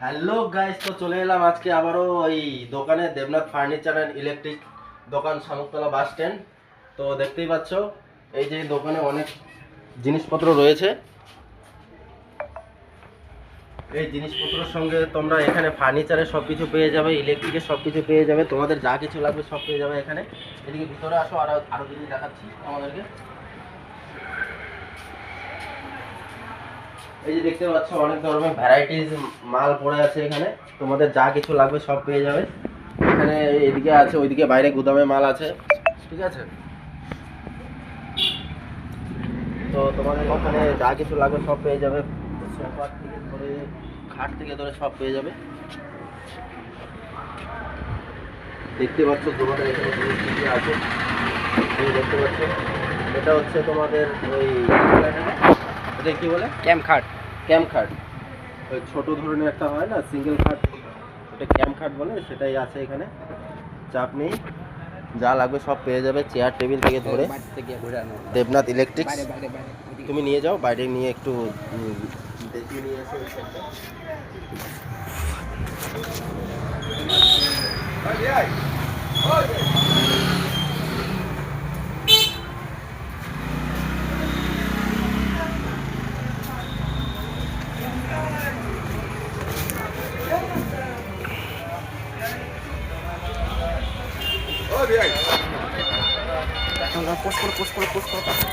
Hello guys, তো চলে এলাম আজকে আবারও ওই দোকানে, দেবনাথ ফার্নিচার অ্যান্ড ইলেকট্রিক দোকান, শামুকতলা বাস স্ট্যান্ড। তো দেখতেই পাচ্ছ এই যে দোকানে অনেক জিনিসপত্র রয়েছে। এই জিনিসপত্রের সঙ্গে তোমরা এখানে ফার্নিচারের সব কিছু পেয়ে যাবে, ইলেকট্রিকের সব কিছু পেয়ে যাবে, তোমাদের যা কিছু লাগবে সব পেয়ে যাবে এখানে। এদিকে ভিতরে আসো, আরো জিনিস দেখাচ্ছি আমাদেরকে। এই যে দেখতে পাচ্ছ অনেক ধরনের ভ্যারাইটিস মাল পড়ে আছে এখানে, তোমাদের যা কিছু লাগবে সব পেয়ে যাবে এখানে। এদিকে আছে, ওইদিকে বাইরে গুদামে মাল আছে, ঠিক আছে। তো তোমাদের ওখানে যা কিছু লাগবে সব পেয়ে যাবে, সোফা থেকে ধরে খাট থেকে ধরে সব পেয়ে যাবে। দেখতে পাচ্ছ তোমাদের এখানে জিনিস কি কি আছে, তুমি দেখতে পাচ্ছ। এটা হচ্ছে তোমাদের ওই এটা কি বলে, ক্যাম্প খাট। ক্যাম্প খাট। ওই ছোট ধরনের একটা হয় না সিঙ্গেল খাট, ওটা ক্যাম্প খাট বলে, সেটাই আছে এখানে। চাপ নেই, যা লাগবে সব পেয়ে যাবে, চেয়ার টেবিল থেকে ধরে। দেবনাথ ইলেকট্রিক্স, তুমি নিয়ে যাও, বাইরে নিয়ে একটু দেখিয়ে নিয়ে এসো এই সাইডটা। পোস্ট করো।